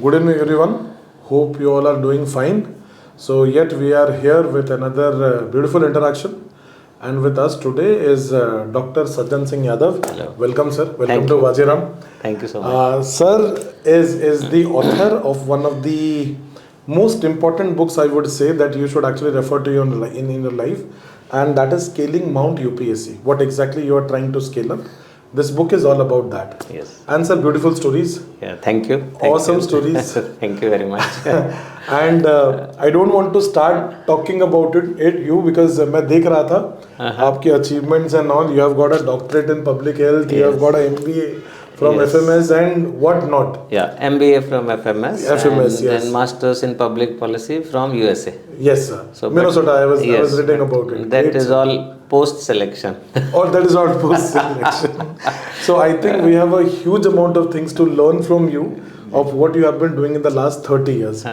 Good evening, everyone. Hope you all are doing fine. So, yet we are here with another beautiful interaction. And with us today is Dr. Sajjan Singh Yadav. Hello. Welcome, sir. Welcome Thank to you. Wajiram. Thank you so much. Sir is the author of one of the most important books, I would say, that you should actually refer to in your life, and that is Scaling Mount UPSC. What exactly you are trying to scale up. This book is all about that. Yes. And sir, beautiful stories. Yeah. Thank you. Awesome stories. Thank you very much. And I don't want to start talking about it you because मैं देख रहा था आपके achievements and all. You have got a doctorate in public health. You have got a MBA from FMS and what not. Yeah, MBA from FMS. FMS, and yes. then Masters in Public Policy from USA. Yes, sir. So, Minnesota. I was reading but about it. That Great, is sir. all post selection. Or that is our post selection. So I think we have a huge amount of things to learn from you of what you have been doing in the last 30 years.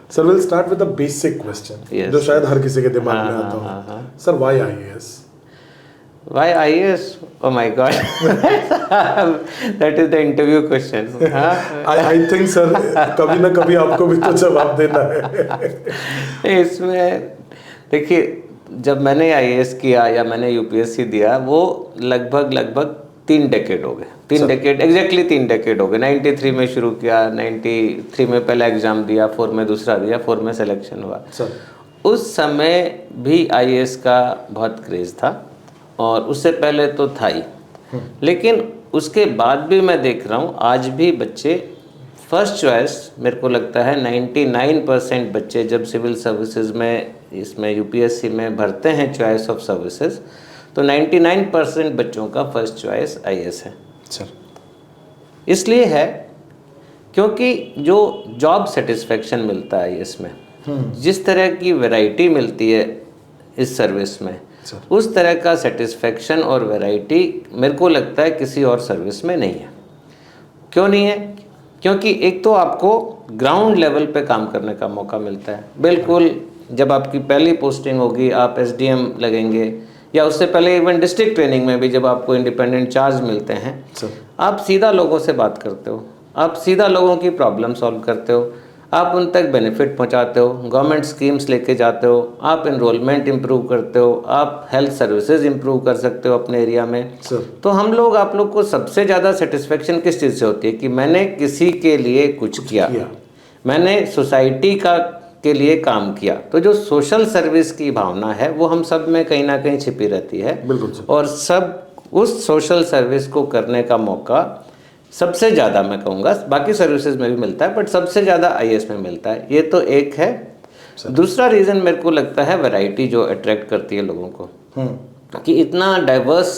Sir, we'll start with a basic question. Yes. जो शायद हर किसी के दिमाग में आता हो. Sir, why IAS? Why IAS? Oh my God. That is the interview question. I think sir, कभी ना कभी आपको भी तो जवाब देना है. इसमें देखिए, जब मैंने IAS किया या मैंने UPSC दिया, वो लगभग 3 डेकेड हो गए. 3 डेकेड, एग्जैक्टली 3 डेकेड हो गए. 93 में शुरू किया, 93 में पहला एग्ज़ाम दिया, 4 में दूसरा दिया, 4 में सिलेक्शन हुआ. उस समय भी IAS का बहुत क्रेज़ था और उससे पहले तो था ही. लेकिन उसके बाद भी मैं देख रहा हूँ आज भी बच्चे फर्स्ट चॉइस, मेरे को लगता है 99% बच्चे जब सिविल सर्विसेज में इसमें UPSC में भरते हैं चॉइस ऑफ सर्विसेज, तो 99% बच्चों का फर्स्ट चॉइस IAS है. सर इसलिए है क्योंकि जो जॉब सेटिस्फेक्शन मिलता है IAS में, जिस तरह की वैरायटी मिलती है इस सर्विस में, उस तरह का सेटिस्फेक्शन और वैरायटी मेरे को लगता है किसी और सर्विस में नहीं है. क्यों नहीं है? क्योंकि एक तो आपको ग्राउंड लेवल पे काम करने का मौका मिलता है. बिल्कुल जब आपकी पहली पोस्टिंग होगी आप SDM लगेंगे, या उससे पहले इवन डिस्ट्रिक्ट ट्रेनिंग में भी जब आपको इंडिपेंडेंट चार्ज मिलते हैं, आप सीधा लोगों से बात करते हो, आप सीधा लोगों की प्रॉब्लम सॉल्व करते हो, आप उन तक बेनिफिट पहुंचाते हो, गवर्नमेंट स्कीम्स लेके जाते हो, आप एनरोलमेंट इम्प्रूव करते हो, आप हेल्थ सर्विसेज इम्प्रूव कर सकते हो अपने एरिया में. तो हम लोग, आप लोग को सबसे ज़्यादा सेटिस्फेक्शन किस चीज़ से होती है कि मैंने किसी के लिए कुछ किया, मैंने सोसाइटी के लिए काम किया. तो जो सोशल सर्विस की भावना है वो हम सब में कहीं ना कहीं छिपी रहती है. और सब उस सोशल सर्विस को करने का मौका सबसे ज़्यादा, मैं कहूँगा बाकी सर्विसेज में भी मिलता है, बट सबसे ज़्यादा IAS में मिलता है. ये तो एक है. दूसरा रीज़न मेरे को लगता है वैरायटी जो अट्रैक्ट करती है लोगों को, कि इतना डाइवर्स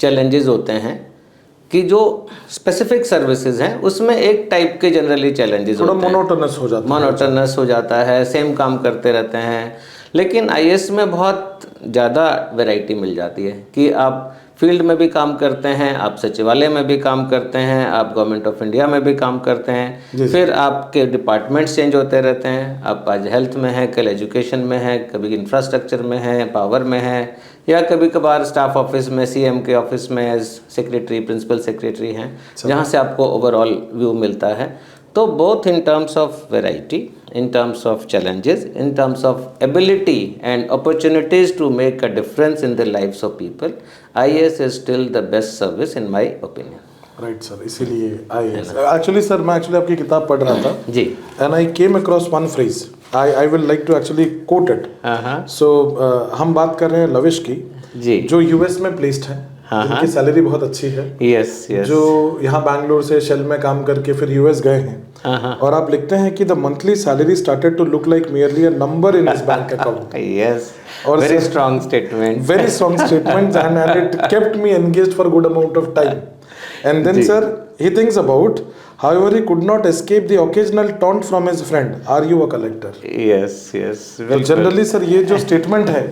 चैलेंजेस होते हैं कि जो स्पेसिफिक सर्विसेज हैं उसमें एक टाइप के जनरली चैलेंजेस होते हैं, मोनोटोनस हो जाता है, सेम काम करते रहते हैं. लेकिन IAS में बहुत ज़्यादा वैरायटी मिल जाती है कि आप फील्ड में भी काम करते हैं, आप सचिवालय में भी काम करते हैं, आप गवर्नमेंट ऑफ इंडिया में भी काम करते हैं, फिर आपके डिपार्टमेंट्स चेंज होते रहते हैं. आप आज हेल्थ में हैं, कल एजुकेशन में है, कभी इंफ्रास्ट्रक्चर में है, पावर में है, या कभी कभार स्टाफ ऑफिस में, CM के ऑफिस में एज सेक्रेटरी, प्रिंसिपल सेक्रेटरी हैं, जहाँ से आपको ओवरऑल व्यू मिलता है. तो both in terms of variety, in terms of challenges, in terms of ability and opportunities to make a difference in the lives of people, IAS is still the best service in my opinion. Right sir, इसीलिए IAS. Actually sir, मैं आपकी किताब पढ़ रहा था जी, and I came across one phrase. I will like to actually quote it. So हम बात कर रहे हैं लविश की, जी, जो US में प्लेस्ड है, इनकी सैलरी बहुत अच्छी है. यस. जो यहाँ बैंगलोर से शेल में काम करके फिर US गए हैं, और आप लिखते हैं कि the monthly salary started to look like merely a number in his bank account. Yes. Very strong statement. Very strong statement, and it kept me engaged for a good amount of time. And then sir, he thinks about, however, he could not escape the occasional taunt from his friend, "Are you a collector?" Yes. तो generally sir ये जो statement है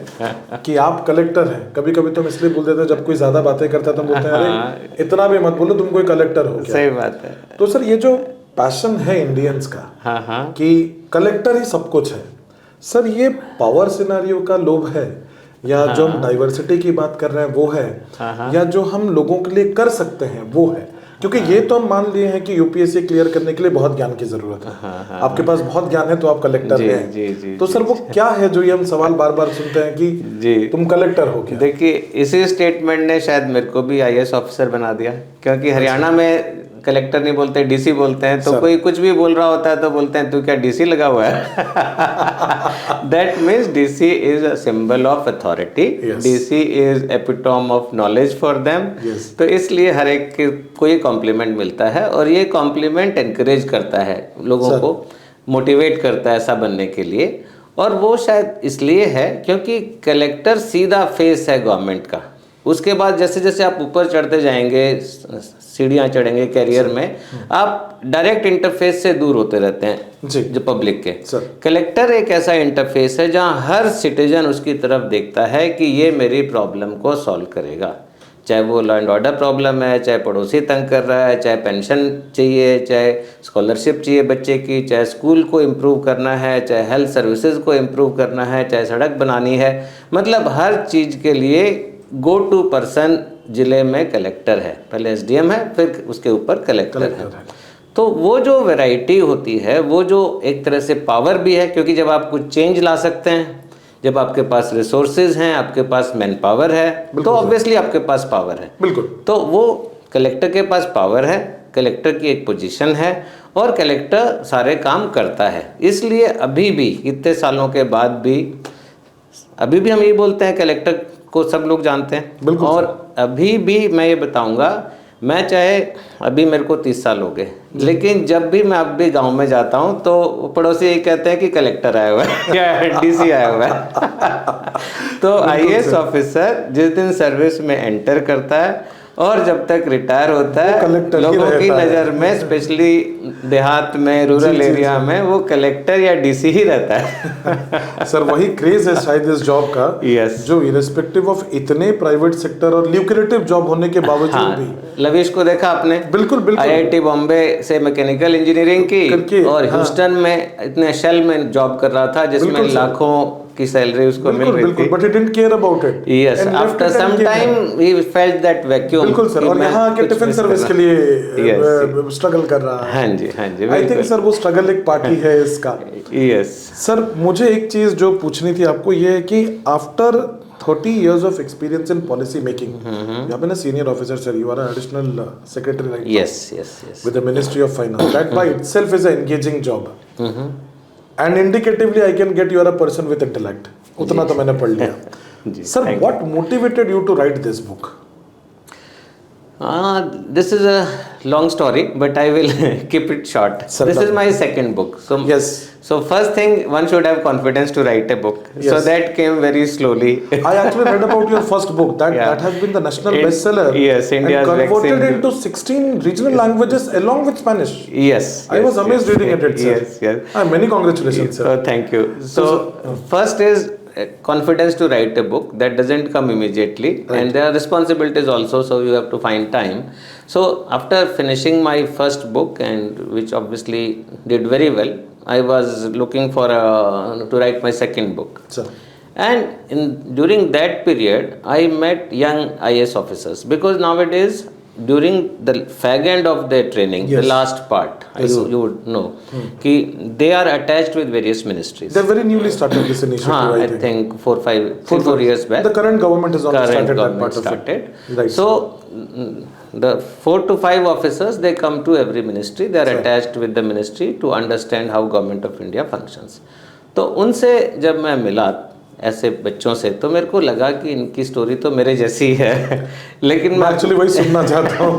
कि आप collector हैं, कभी कभी तो हम इसलिए बोल देते हैं जब कोई ज्यादा बातें करता है तो बोलते हैं अरे इतना भी मत बोलो, तुम कोई कलेक्टर हो क्या. सही बात है. तो सर ये जो पैशन है इंडियंस का, कि कलेक्टर ही सब कुछ है, सर ये पावर सिनेरियो का लोभ है, या जो हम डाइवर्सिटी की बात कर रहे हैं वो है, या जो हम लोगों के लिए कर सकते हैं वो है, क्योंकि ये तो हम मान लिए हैं कि यूपीएससी क्लियर करने के लिए बहुत ज्ञान की जरूरत है। आपके पास बहुत ज्ञान है तो आप कलेक्टर हैं। तो सर वो क्या है जो ये हम सवाल बार बार सुनते हैं कि तुम कलेक्टर हो क्या? देखिए, इसी स्टेटमेंट ने शायद मेरे को भी आईएएस ऑफिसर बना दिया, क्योंकि हरियाणा में कलेक्टर नहीं बोलते, डीसी बोलते हैं। तो कोई कुछ भी बोल रहा होता है तो बोलते हैं तू क्या डीसी लगा हुआ है। That means DC is a symbol of authority, DC is epitome of knowledge for them. तो इसलिए हर एक को ये कॉम्प्लीमेंट मिलता है, और ये कॉम्प्लीमेंट एनकरेज करता है लोगों को, मोटिवेट करता है ऐसा बनने के लिए। और वो शायद इसलिए है क्योंकि कलेक्टर सीधा फेस है गवर्नमेंट का। उसके बाद जैसे जैसे आप ऊपर चढ़ते जाएंगे, सीढ़ियाँ चढ़ेंगे कैरियर में, आप डायरेक्ट इंटरफेस से दूर होते रहते हैं जी, जो पब्लिक के। कलेक्टर एक ऐसा इंटरफेस है जहाँ हर सिटीजन उसकी तरफ देखता है कि ये मेरी प्रॉब्लम को सॉल्व करेगा, चाहे वो लॉ एंड ऑर्डर प्रॉब्लम है, चाहे पड़ोसी तंग कर रहा है, चाहे पेंशन चाहिए, चाहे स्कॉलरशिप चाहिए बच्चे की, चाहे स्कूल को इम्प्रूव करना है, चाहे हेल्थ सर्विसेज को इम्प्रूव करना है, चाहे सड़क बनानी है। मतलब हर चीज़ के लिए गो टू पर्सन जिले में कलेक्टर है। पहले एसडीएम है, फिर उसके ऊपर कलेक्टर है। तो वो जो वैरायटी होती है, वो जो एक तरह से पावर भी है, क्योंकि जब आप कुछ चेंज ला सकते हैं, जब आपके पास रिसोर्सेज हैं, आपके पास मैन पावर है, तो ऑब्वियसली आपके पास पावर है। बिल्कुल। तो वो कलेक्टर के पास पावर है, कलेक्टर की एक पोजीशन है, और कलेक्टर सारे काम करता है। इसलिए अभी भी इतने सालों के बाद भी अभी भी हम ये बोलते हैं कलेक्टर को सब लोग जानते हैं। और अभी भी मैं ये बताऊंगा, मैं चाहे अभी मेरे को 30 साल हो गए, लेकिन जब भी मैं अब भी गांव में जाता हूं तो पड़ोसी यही कहते हैं कि कलेक्टर आया हुआ है या डीसी आया हुआ है। तो आईएएस ऑफिसर जिस दिन सर्विस में एंटर करता है और जब तक रिटायर होता है, लोगों की नज़र में, स्पेशली देहात में, रूरल एरिया में, वो कलेक्टर या डीसी ही रहता है। सर वही क्रेज है शायद इस जॉब का। यस, जो इरेस्पेक्टिव ऑफ इतने प्राइवेट सेक्टर और ल्यूक्रेटिव जॉब होने के बावजूद भी। लवीश को देखा आपने? बिल्कुल बिल्कुल। आईआईटी बॉम्बे से मैकेनिकल इंजीनियरिंग की और ह्यूस्टन में इतने शेल में जॉब कर रहा था, जिसमें लाखों की सैलरी उसको मिल रही थी। But he didn't care about it. Yes, after some time he felt that vacuum. बिल्कुल सर। और यहाँ के टिफिन सर्विस के लिए स्ट्रगल कर रहा है। हाँ जी, हाँ जी। आई थिंक सर वो स्ट्रगल एक पार्टी है इसका। यस सर, मुझे एक चीज जो पूछनी थी आपको, ये है कि after 30 years of experience in policy making, you have been a senior officer, sir. You are an additional secretary right now. Yes. With the Ministry of Finance. That by itself is an engaging job. And indicatively, I can get you are a person with intellect. उतना तो मैंने पढ़ लिया। Sir, what motivated you to write this book? This is a long story, but I will keep it short. This is my second book. So yes. So first thing, one should have confidence to write a book. Yes. So that came very slowly. I actually read about your first book. That has been the national bestseller. Yes, India's and converted into 16 regional languages along with Spanish. Yes. I was amazed reading it, sir. Yes. Many congratulations, sir. Thank you. So first is confidence to write a book. That doesn't come immediately, and there are responsibilities also, so you have to find time. So after finishing my first book, and which obviously did very well, I was looking for to write my second book. Sir. And during that period, I met young IAS officers, because nowadays during the fag end of their training, the last part, you would know, कि they are attached with various ministries. They're very newly started this initiative. I think 4 years back. The current government has also started that part of it. Right. So the 4 to 5 officers, they come to every ministry. They are attached with the ministry to understand how government of India functions. तो उनसे जब मैं मिला ऐसे बच्चों से, तो मेरे को लगा कि इनकी स्टोरी तो मेरे जैसी है। लेकिन मैं एक्चुअली वही सुनना चाहता हूँ।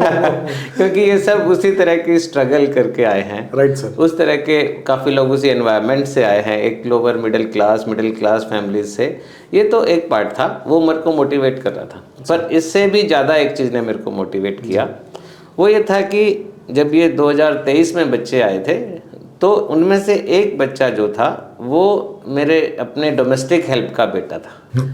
क्योंकि ये सब उसी तरह की स्ट्रगल करके आए हैं। Right sir. उस तरह के काफ़ी लोग उसी एनवायरनमेंट से आए हैं, एक लोअर मिडिल क्लास फैमिलीज से। ये तो एक पार्ट था, वो मेरे को मोटिवेट कर रहा था। पर इससे भी ज़्यादा एक चीज़ ने मेरे को मोटिवेट किया, वो ये था कि जब ये 2023 में बच्चे आए थे, तो उनमें से एक बच्चा जो था वो मेरे अपने डोमेस्टिक हेल्प का बेटा था।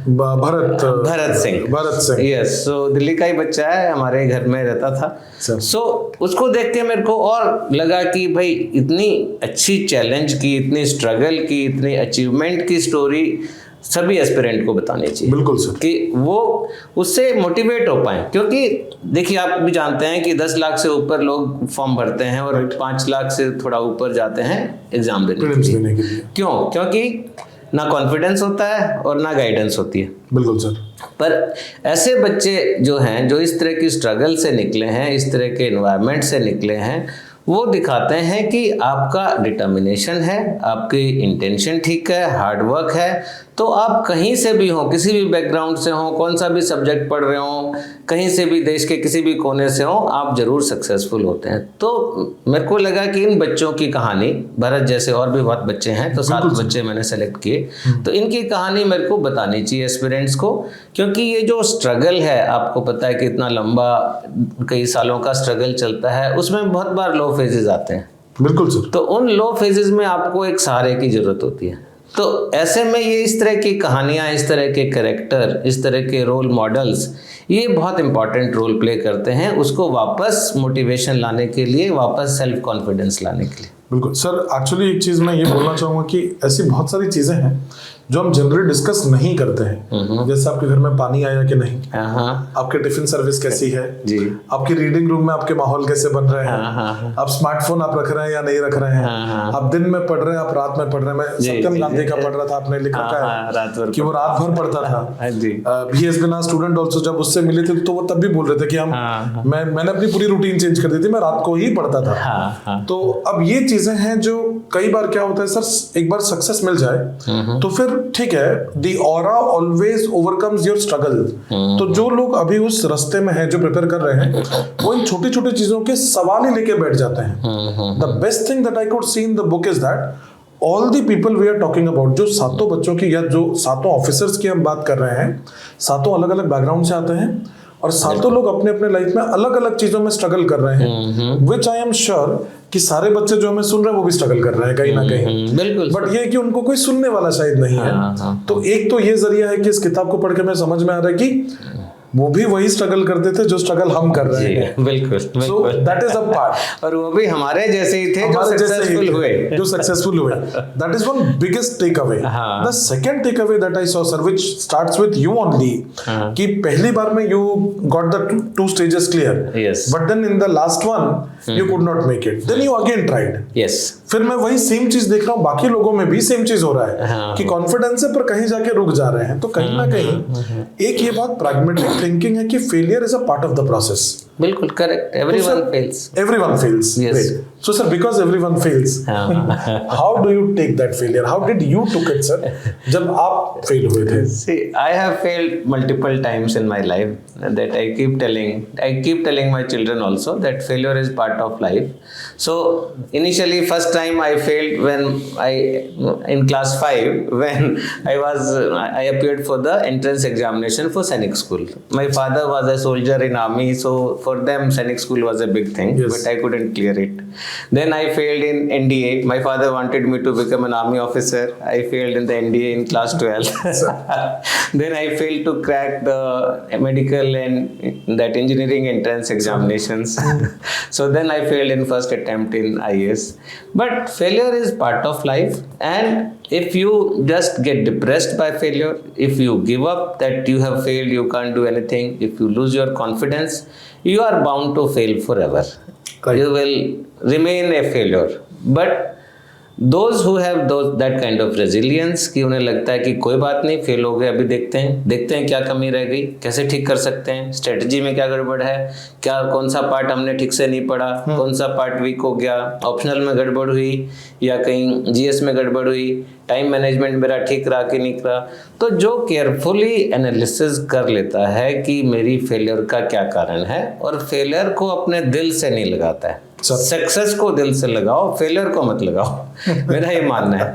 भरत सिंह। यस। सो दिल्ली का ही बच्चा है, हमारे घर में रहता था। सो उसको देख के मेरे को और लगा कि भाई इतनी अच्छी चैलेंज की, इतनी स्ट्रगल की, इतनी अचीवमेंट की स्टोरी सभी एस्पिरेंट को बतानी चाहिए। बिल्कुल सर। कि वो उससे मोटिवेट हो पाए, क्योंकि देखिए आप भी जानते हैं कि 10 लाख से ऊपर लोग फॉर्म भरते हैं और 5 लाख से थोड़ा ऊपर जाते हैं एग्जाम देने के लिए। क्यों? क्योंकि ना कॉन्फिडेंस होता है और ना गाइडेंस होती है। बिल्कुल सर। पर ऐसे बच्चे जो हैं, जो इस तरह की स्ट्रगल से निकले हैं, इस तरह के एनवायरनमेंट से निकले हैं, वो दिखाते हैं कि आपका डिटर्मिनेशन है, आपकी इंटेंशन ठीक है, हार्ड वर्क है, तो आप कहीं से भी हो, किसी भी बैकग्राउंड से हो, कौन सा भी सब्जेक्ट पढ़ रहे हो, कहीं से भी देश के किसी भी कोने से हो, आप जरूर सक्सेसफुल होते हैं। तो मेरे को लगा कि इन बच्चों की कहानी, भरत जैसे और भी बहुत बच्चे हैं, तो 7 बच्चे मैंने सेलेक्ट किए, तो इनकी कहानी मेरे को बतानी चाहिए एस्पिरेंट्स को, क्योंकि ये जो स्ट्रगल है, आपको पता है कि इतना लंबा कई सालों का स्ट्रगल चलता है, उसमें बहुत बार लो फेजेस आते हैं। बिल्कुल सर। तो उन लो फेजेस में आपको एक सहारे की जरूरत होती है। तो ऐसे में ये इस तरह की कहानियाँ, इस तरह के कैरेक्टर, इस तरह के रोल मॉडल्स, ये बहुत इंपॉर्टेंट रोल प्ले करते हैं उसको वापस मोटिवेशन लाने के लिए, वापस सेल्फ कॉन्फिडेंस लाने के लिए। बिल्कुल सर। एक्चुअली एक चीज़ मैं ये बोलना चाहूँगा कि ऐसी बहुत सारी चीज़ें हैं जो हम जनरली डिस्कस नहीं करते हैं। जैसे आपके घर में पानी आया कि नहीं, आपके टिफिन सर्विस कैसी है जी, आपकी रीडिंग रूम में आपके माहौल कैसे बन रहे हैं, आप स्मार्टफोन आप रख रहे हैं या नहीं रख रहे हैं, आप दिन में पढ़ रहे हैं, आप रात में पढ़ रहे हैं। मैं सत्यम गांधी का पढ़ रहा था, आपने लिख रखा है कि वो रात भर पढ़ता था। He has been a student also. जब उससे मिले थे तो वो तब भी बोल रहे थे कि मैंने अपनी पूरी रूटीन चेंज कर दी थी, मैं रात को ही पढ़ता था। तो अब ये चीजें हैं जो कई बार क्या होता है सर, एक बार सक्सेस मिल जाए तो फिर ठीक है, the aura always overcomes your struggle. तो जो लोग अभी उस रास्ते में हैं, जो प्रिपेयर कर रहे हैं, वो इन छोटी छोटी चीजों के सवाल ही लेके बैठ जाते हैं। The best thing that I could see in the book is that all the people we are talking about, जो 7 बच्चों की या जो 7 ऑफिसर्स की हम बात कर रहे हैं, 7 अलग अलग बैकग्राउंड से आते हैं और 7 लोग अपने अपने लाइफ में अलग अलग चीजों में स्ट्रगल कर रहे हैं, विच आई एम श्योर कि सारे बच्चे जो हमें सुन रहे हैं वो भी स्ट्रगल कर रहे हैं कहीं ना कहीं। बिल्कुल। बट ये कि उनको कोई सुनने वाला शायद नहीं है। तो एक तो ये जरिया है कि इस किताब को पढ़ के मैं समझ में आ रहा है कि वो भी वही स्ट्रगल करते थे जो स्ट्रगल हम कर रहे हैं। बिल्कुल। So that is a part. और वो भी हमारे जैसे ही थे, जो सक्सेसफुल हुए। That is one biggest takeaway. The second takeaway that I saw sir, which starts with you only, कि पहली बार में you got the 2 stages clear, but then in the last one you could not make it, then you again tried. Yes. फिर मैं वही same चीज देख रहा हूँ, बाकी लोगों में भी सेम चीज हो रहा है कि कॉन्फिडेंस है पर कहीं जाके रुक जा रहे हैं। तो कहीं ना कहीं एक ये बात प्राग्मेटिक थिंकिंग है कि failure is a part of the process. बिल्कुल correct. Everyone fails. Yes. So sir, because everyone fails, how do you take that failure? How did you took it, sir? जब आप फेल हुए थे? See, I have failed multiple times in my life. That I keep telling my children also that failure is part of life. So initially, first time I failed when in class 5, when I appeared for the entrance examination for Sainik School. My father was a soldier in army, so for them Sainik School was a big thing, but I couldn't clear it. Then I failed in NDA. My father wanted me to become an army officer. I failed in the NDA in class 12. Then I failed to crack the medical and that engineering entrance examinations. So then I failed in first attempt in IAS. But failure is part of life, and if you just get depressed by failure, if you give up that you have failed, you can't do anything, if you lose your confidence, you are bound to fail forever. Right. You will remain a failure. But those who have that kind of resilience, कि उन्हें लगता है कि कोई बात नहीं, fail हो गए, अभी देखते हैं क्या कमी रह गई, कैसे ठीक कर सकते हैं, स्ट्रेटजी में क्या गड़बड़ है, क्या कौन सा पार्ट हमने ठीक से नहीं पढ़ा, कौन सा पार्ट वीक हो गया, ऑप्शनल में गड़बड़ हुई या कहीं जीएस में गड़बड़ हुई, टाइम मैनेजमेंट मेरा ठीक रहा कि नहीं रहा। तो जो केयरफुली एनालिसिस कर लेता है कि मेरी फेलियर का क्या कारण है, और फेलियर को अपने दिल से नहीं लगाता है, सक्सेस को दिल से लगाओ, फेलियर को मत लगाओ। मेरा ये मानना है।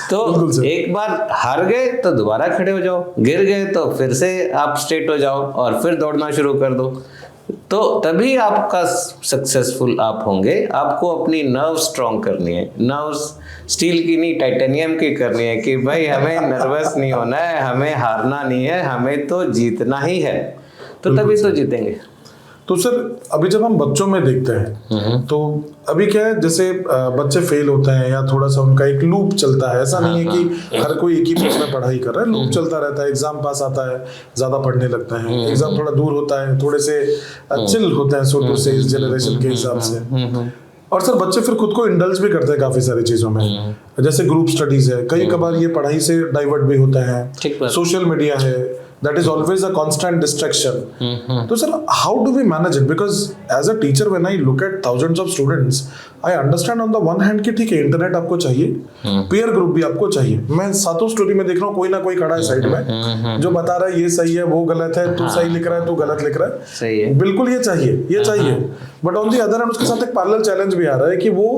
तो एक बार हार गए तो दोबारा खड़े हो जाओ, गिर गए तो फिर से आप स्ट्रेट हो जाओ और फिर दौड़ना शुरू कर दो। तो तभी आपका सक्सेसफुल आप होंगे। आपको अपनी नर्व स्ट्रॉन्ग करनी है, नर्व्स स्टील की नहीं टाइटेनियम की करनी है कि भाई हमें नर्वस नहीं होना है, हमें हारना नहीं है, हमें तो जीतना ही है। तो तभी तो जीतेंगे। तो सर अभी जब हम बच्चों में देखते हैं तो अभी क्या है, जैसे बच्चे फेल होते हैं या थोड़ा सा उनका एक लूप चलता है, ऐसा नहीं है कि हर कोई एक ही पेज में पढ़ाई कर रहा है, लूप चलता रहता है, एग्जाम पास आता है, ज्यादा पढ़ने लगता है, एग्जाम थोड़ा दूर होता है, थोड़े से चिल होते हैं सो टू से इस जनरेशन के हिसाब से। और सर बच्चे फिर खुद को इंडल्ज भी करते हैं काफी सारी चीजों में, जैसे ग्रुप स्टडीज है, कई कबार ये पढ़ाई से डाइवर्ट भी होते हैं, सोशल मीडिया है, that is always a constant distraction. So sir, how do we manage it? Because as a teacher, when I look at thousands of students, I understand on the one hand कि ठीक है internet आपको चाहिए, peer group भी आपको चाहिए। मैं सातों स्टोरी में देख रहा हूँ कोई ना कोई खड़ा है साइड में जो बता रहा है ये सही है वो गलत है, तू सही लिख रहा है तू गलत लिख रहा है, सही है, बिल्कुल ये चाहिए। But on the other hand उसके साथ एक पैरेलल चैलेंज भी आ रहा है कि वो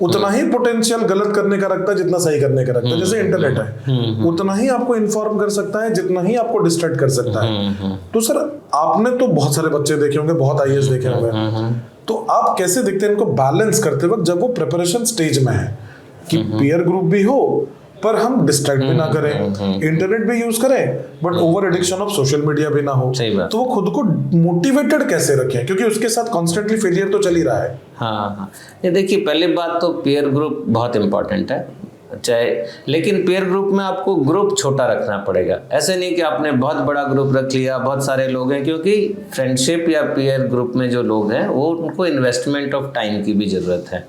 उतना ही पोटेंशियल गलत करने का रखता है जितना सही करने का रखता है। जैसे इंटरनेट है, उतना ही आपको इन्फॉर्म कर सकता है जितना ही आपको डिस्ट्रैक्ट कर सकता है। तो सर आपने तो बहुत सारे बच्चे देखे होंगे, बहुत आईएएस देखे होंगे, तो आप कैसे देखते हैं इनको बैलेंस करते वक्त जब वो प्रिपरेशन स्टेज में है कि पीयर ग्रुप भी हो पर हम डिस्ट्रैक्ट भी ना करें, इंटरनेट भी यूज करें but over addiction of social media भी ना हो, तो वो खुद को मोटिवेटेड कैसे रखें, क्योंकि उसके साथ कॉन्स्टेंटली फेलियर तो चल ही रहा है। हाँ, ये देखिए पहली बात तो पीयर ग्रुप बहुत इंपॉर्टेंट है, चाहे, लेकिन पीयर ग्रुप में आपको ग्रुप छोटा रखना पड़ेगा। ऐसे नहीं कि आपने बहुत बड़ा ग्रुप रख लिया, बहुत सारे लोग हैं, क्योंकि फ्रेंडशिप या पीयर ग्रुप में जो लोग हैं वो उनको इन्वेस्टमेंट ऑफ टाइम की भी ज़रूरत है।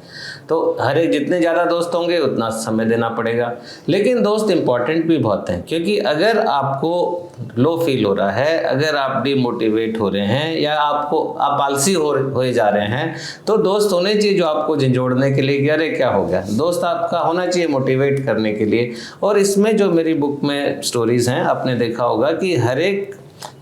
तो हर एक जितने ज़्यादा दोस्त होंगे उतना समय देना पड़ेगा। लेकिन दोस्त इम्पॉर्टेंट भी बहुत हैं, क्योंकि अगर आपको लो फील हो रहा है, अगर आप डिमोटिवेट हो रहे हैं या आप आलसी हो जा रहे हैं, तो दोस्त होने चाहिए जो आपको झंझोड़ने के लिए कि अरे क्या हो गया। दोस्त आपका होना चाहिए मोटिवेट करने के लिए। और इसमें जो मेरी बुक में स्टोरीज हैं, आपने देखा होगा कि हर एक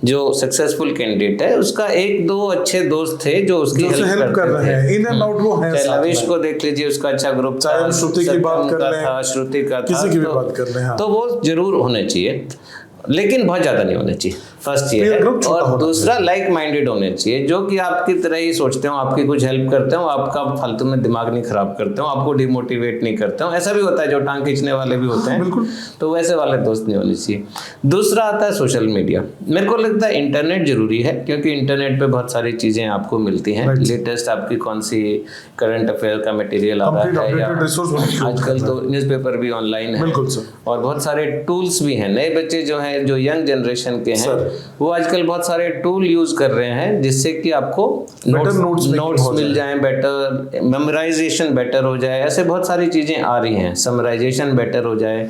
जो सक्सेसफुल कैंडिडेट है उसका एक दो अच्छे दोस्त थे जो उसकी हेल्प कर रहे हैं, इन एंड आउट वो हैं। लविश को देख लीजिए, उसका अच्छा ग्रुप था, श्रुति की बात कर रहे हैं, श्रुति का किसी की भी बात कर रहे हैं, तो वो जरूर होने चाहिए, लेकिन बहुत ज्यादा नहीं होने चाहिए। फर्स्ट ये है। और दूसरा लाइक माइंडेड होने चाहिए, जो कि आपकी तरह ही सोचते हो, आपकी कुछ हेल्प करते हो, आपका फालतू में दिमाग नहीं खराब करते हो, आपको डिमोटिवेट नहीं करते हो। ऐसा भी होता है जो टांग खींचने वाले भी होते हैं, तो वैसे वाले दोस्त नहीं होने चाहिए। दूसरा आता है सोशल मीडिया। मेरे को लगता है इंटरनेट जरूरी है, क्योंकि इंटरनेट पे बहुत सारी चीजें आपको मिलती हैं। लेटेस्ट आपकी कौन सी करंट अफेयर का मटेरियल आ रहा है, या आजकल तो न्यूज़पेपर भी ऑनलाइन है, और बहुत सारे टूल्स भी हैं। नए बच्चे जो हैं, जो यंग जनरेशन के हैं, वो आजकल बहुत सारे टूल यूज कर रहे हैं जिससे कि आपको नोट्स मिल जाएं, बेटर मेमोराइजेशन बेटर हो जाए। ऐसे बहुत सारी चीजें आ रही हैं, समराइजेशन बेटर हो जाए।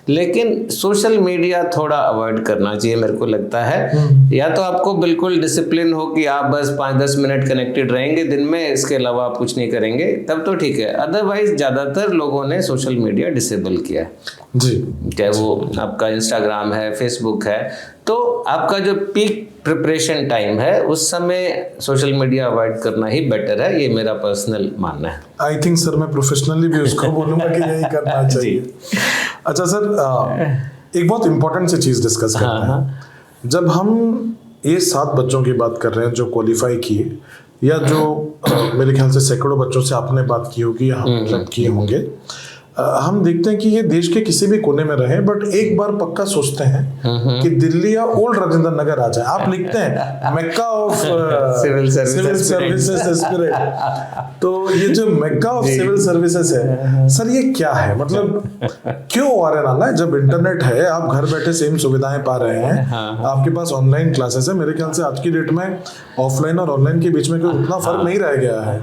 लेकिन सोशल मीडिया थोड़ा अवॉइड करना चाहिए मेरे को लगता है। या तो आपको बिल्कुल डिसिप्लिन हो कि आप बस 5-10 मिनट कनेक्टेड रहेंगे दिन में, इसके अलावा आप कुछ नहीं करेंगे, तब तो ठीक है। अदरवाइज ज़्यादातर लोगों ने सोशल मीडिया डिसेबल किया है जी, चाहे वो आपका इंस्टाग्राम है, फेसबुक है। तो आपका जो पीक प्रिपरेशन टाइम है उस समय सोशल मीडिया अवॉइड करना ही बेटर है, ये मेरा पर्सनल मानना है। आई थिंक सर मैं प्रोफेशनली भी उसको बोलूँगा कि यही करना चाहिए। अच्छा सर, एक बहुत इंपॉर्टेंट सी चीज़ डिस्कस करते हैं। जब हम ये 7 बच्चों की बात कर रहे हैं जो क्वालिफाई किए, या जो मेरे ख्याल से सैकड़ों बच्चों से आपने बात की होगी, हम किए होंगे, हम देखते हैं कि ये देश के किसी भी कोने में रहे, बट एक बार पक्का सोचते हैं कि दिल्ली या ओल्ड राजेंद्र नगर आ जाए। आप लिखते हैं Mecca of civil services aspirant, तो ये जो मेक्का ऑफ सिविल सर्विसेज है सर, ये क्या है? मतलब क्यों ORN आना है जब इंटरनेट है, आप घर बैठे सेम सुविधाएं पा रहे हैं, आपके पास ऑनलाइन क्लासेस है। मेरे ख्याल से आज की डेट में ऑफलाइन और ऑनलाइन के बीच में कोई उतना फर्क नहीं रह गया है,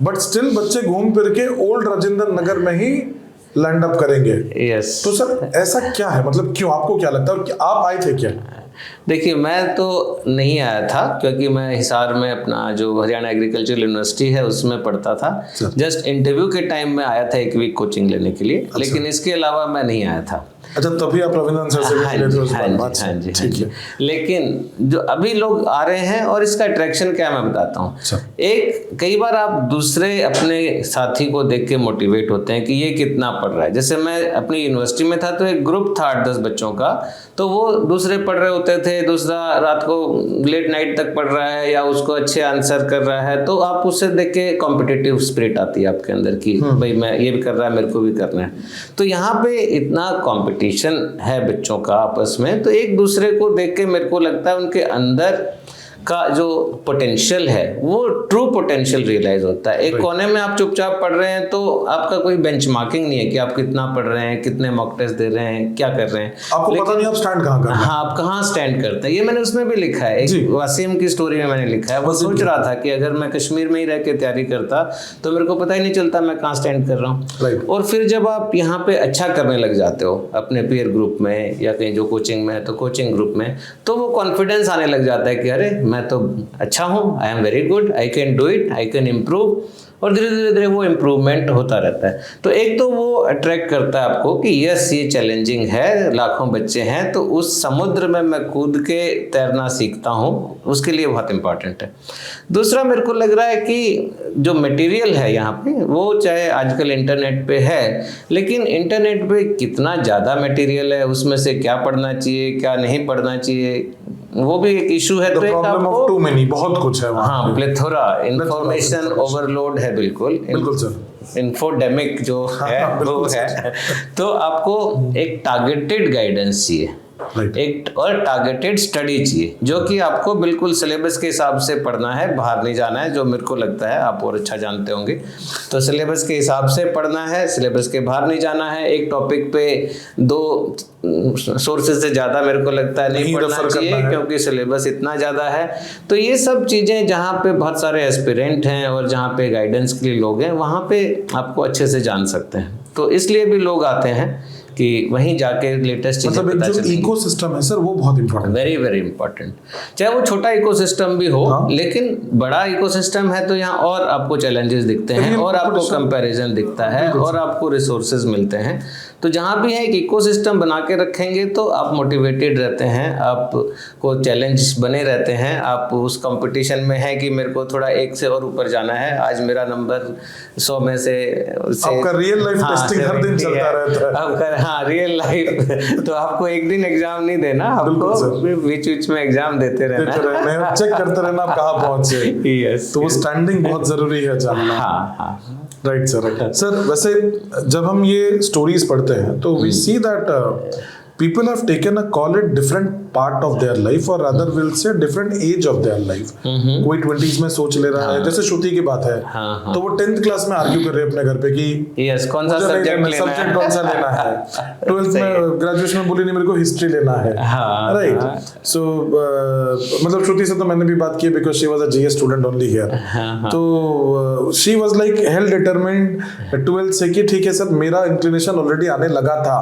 बट स्टिल बच्चे घूम फिर के ओल्ड राजेंद्र नगर में ही लैंड अप करेंगे। यस। तो सर ऐसा क्या है, मतलब क्यों, आपको क्या लगता है, और आप आए थे क्या? देखिए, मैं तो नहीं आया था, क्योंकि मैं हिसार में अपना जो हरियाणा एग्रीकल्चरल यूनिवर्सिटी है उसमें पढ़ता था। जस्ट इंटरव्यू के टाइम में आया था 1 वीक कोचिंग लेने के लिए। अच्छा। लेकिन इसके अलावा मैं नहीं आया था। अच्छा, तभी आप रविंद्रन सर से मिले थे उस बात? हाँ जी। लेकिन जो अभी लोग आ रहे हैं, और इसका अट्रैक्शन क्या मैं बताता हूँ। एक, कई बार आप दूसरे अपने साथी को देख के मोटिवेट होते हैं कि ये कितना पढ़ रहा है। जैसे मैं अपनी यूनिवर्सिटी में था, तो एक ग्रुप था 8-10 बच्चों का, तो वो दूसरे पढ़ रहे होते थे, दूसरा रात को लेट नाइट तक पढ़ रहा है या उसको अच्छे आंसर कर रहा है, तो आप उससे देख के कॉम्पिटिटिव स्पिरिट आती है आपके अंदर की भाई मैं ये भी कर रहा है, मेरे को भी करना है। तो यहाँ पे इतना कॉम्पिटिशन है बच्चों का आपस में, तो एक दूसरे को देख के मेरे को लगता है उनके अंदर का जो पोटेंशियल है वो ट्रू पोटेंशियल रियलाइज होता है। एक कोने में आप चुपचाप पढ़ रहे हैं तो आपका कोई बेंचमार्किंग नहीं है कि आप कितना पढ़ रहे हैं, कितने मॉक टेस्ट दे रहे हैं, क्या कर रहे हैं, आपको पता नहीं आप स्टैंड कहाँ कर रहे हैं। हाँ, आप कहाँ स्टैंड करते हैं। ये मैंने उसमें भी लिखा है, एक वसीम की स्टोरी में मैंने लिखा है। वो सोच रहा था कि अगर मैं कश्मीर में ही रह के तैयारी करता तो मेरे को पता ही नहीं चलता मैं कहाँ स्टैंड कर रहा हूँ। और फिर जब आप यहाँ पे अच्छा करने लग जाते हो अपने पीयर ग्रुप में या कहीं जो कोचिंग में है तो कोचिंग ग्रुप में, तो वो कॉन्फिडेंस आने लग जाता है कि अरे मैं तो अच्छा हूँ, I am very good, I can do it, I can improve. और धीरे धीरे वो इम्प्रूवमेंट होता रहता है। तो एक तो वो अट्रैक्ट करता है आपको कि यस ये चैलेंजिंग है, लाखों बच्चे हैं, तो उस समुद्र में मैं कूद के तैरना सीखता हूँ, उसके लिए बहुत इंपॉर्टेंट है। दूसरा मेरे को लग रहा है कि जो मटेरियल है यहाँ पे वो चाहे आजकल इंटरनेट पे है, लेकिन इंटरनेट पे कितना ज़्यादा मटेरियल है, उसमें से क्या पढ़ना चाहिए क्या नहीं पढ़ना चाहिए, वो भी एक इशू है। The problem of too many, बहुत कुछ है वहाँ। हाँ, प्लेथोरा, इंफॉर्मेशन ओवरलोड है, बिल्कुल सर, इन्फोडेमिक जो है वो है। तो आपको एक टारगेटेड गाइडेंस चाहिए, एक और टारगेटेड स्टडी चाहिए, जो कि आपको बिल्कुल सिलेबस के हिसाब से पढ़ना है, बाहर नहीं जाना है, जो मेरे को लगता है आप और अच्छा जानते होंगे। तो सिलेबस के हिसाब से पढ़ना है, सिलेबस के बाहर नहीं जाना है। एक टॉपिक पे 2 सोर्सेज से ज़्यादा मेरे को लगता है नहीं पढ़ना चाहिए, क्योंकि सिलेबस इतना ज़्यादा है। तो ये सब चीज़ें जहाँ पे बहुत सारे एस्पिरेंट हैं और जहाँ पे गाइडेंस के लिए लोग हैं, वहाँ पे आपको अच्छे से जान सकते हैं। तो इसलिए भी लोग आते हैं कि वहीं जाके लेटेस्ट चीजें मतलब पता जो इकोसिस्टम है सर वो बहुत इंपॉर्टेंट, वेरी वेरी इंपॉर्टेंट। चाहे वो छोटा इकोसिस्टम भी हो, लेकिन बड़ा इकोसिस्टम है तो यहाँ और आपको चैलेंजेस दिखते हैं और आपको कंपैरिजन दिखता है और आपको रिसोर्सेज मिलते हैं। तो जहाँ भी है एक इकोसिस्टम बना के रखेंगे तो आप मोटिवेटेड रहते हैं, आपको चैलेंज बने रहते हैं, आप उस कंपटीशन में है कि मेरे को थोड़ा 1 से और ऊपर जाना है, आज मेरा नंबर 100 में से आपका रियल लाइफ टेस्टिंग हर दिन चलता रहता है आपका। हाँ, रियल लाइफ। तो आपको एक दिन एग्जाम नहीं देना, आपको बीच बीच में एग्जाम देते रहना है, चेक करते रहना आप कहाँ पहुंचे। यस, तो वो स्टैंडिंग बहुत जरूरी है जानना। हाँ, राइट सर। सर वैसे जब हम ये स्टोरीज पढ़ते हैं तो we see that people have taken a call at different part of their life or rather will say different age of their life। कोई 20s में सोच ले रहा है, जैसे श्रुति की बात है, तो वो 10th क्लास में आर्ग्यू कर रहे हैं अपने घर पे कि यस कौन सा सब्जेक्ट कौन सा लेना है। 12th में ग्रेजुएशन में बोली नहीं मेरे को हिस्ट्री लेना है, राइट। सो मतलब श्रुति से तो मैंने भी बात की because she was a GS student only here. तो she was like hell determined 12th से कि ठीक है सर मेरा इंक्लिनेशन ऑलरेडी आने लगा था,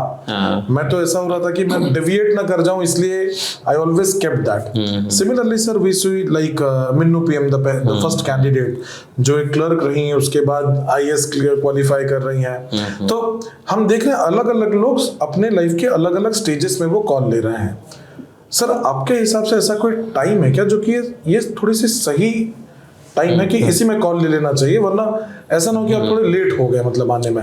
मैं तो ऐसा हो रहा था कि मैं डेविएट ना कर जाऊं, इसलिए I always kept that. Similarly sir we see like Minnu PM the first candidate जो एक क्लर्क रही हैं, उसके बाद आईएएस क्वालिफाई कर रही हैं। तो हम देख रहे हैं अलग अलग लोग अपने लाइफ के अलग अलग स्टेजेस में वो कॉल ले रहे हैं। सर आपके हिसाब से ऐसा कोई टाइम है क्या जो कि ये थोड़ी सी सही टाइम है कि इसी में कॉल ले लेना चाहिए, वरना ऐसा ना हो कि आप थोड़े लेट हो गए मतलब आने में।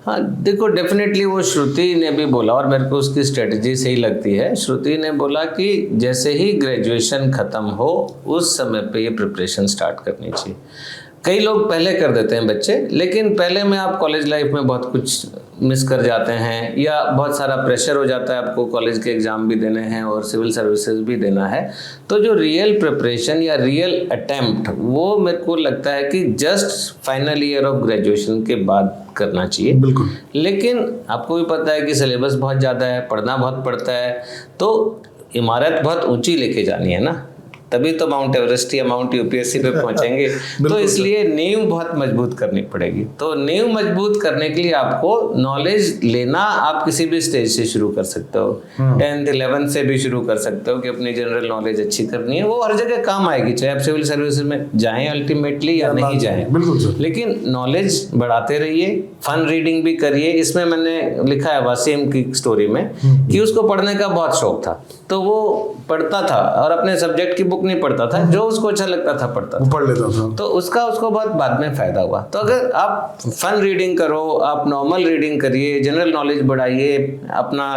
हाँ देखो, डेफिनेटली वो श्रुति ने भी बोला और मेरे को उसकी स्ट्रेटजी सही लगती है। श्रुति ने बोला कि जैसे ही ग्रेजुएशन ख़त्म हो उस समय पे ये प्रिपरेशन स्टार्ट करनी चाहिए। कई लोग पहले कर देते हैं बच्चे, लेकिन पहले में आप कॉलेज लाइफ में बहुत कुछ मिस कर जाते हैं या बहुत सारा प्रेशर हो जाता है, आपको कॉलेज के एग्ज़ाम भी देने हैं और सिविल सर्विसेज भी देना है। तो जो रियल प्रिपरेशन या रियल अटेम्प्ट वो मेरे को लगता है कि just final year of graduation के बाद करना चाहिए। बिल्कुल। लेकिन आपको भी पता है कि सिलेबस बहुत ज़्यादा है, पढ़ना बहुत पड़ता है, तो इमारत बहुत ऊंची लेके जानी है ना, तभी तो माउंट एवरेस्ट या माउंट यूपीएससी पे पहुंचेंगे। तो इसलिए नींव बहुत मजबूत करनी पड़ेगी। तो नींव मजबूत करने के लिए आपको नॉलेज लेना आप किसी भी स्टेज से शुरू कर सकते हो, 10th 11th से भी शुरू कर सकते हो कि अपनी जनरल नॉलेज अच्छी करनी है। वो हर जगह काम आएगी, चाहे आप सिविल सर्विसेज में जाएं अल्टीमेटली या नहीं जाएं, लेकिन नॉलेज बढ़ाते रहिए, फन रीडिंग भी करिए। इसमें मैंने लिखा है वसीम की स्टोरी में कि उसको पढ़ने का बहुत शौक था, तो वो पढ़ता था और अपने सब्जेक्ट की बुक नहीं पढ़ता था, जो उसको अच्छा लगता था पढ़ता था, पढ़ लेता था। तो उसको बहुत बाद में फायदा हुआ। तो अगर आप फन रीडिंग करो, आप नॉर्मल रीडिंग करिए, जनरल नॉलेज बढ़ाइए, अपना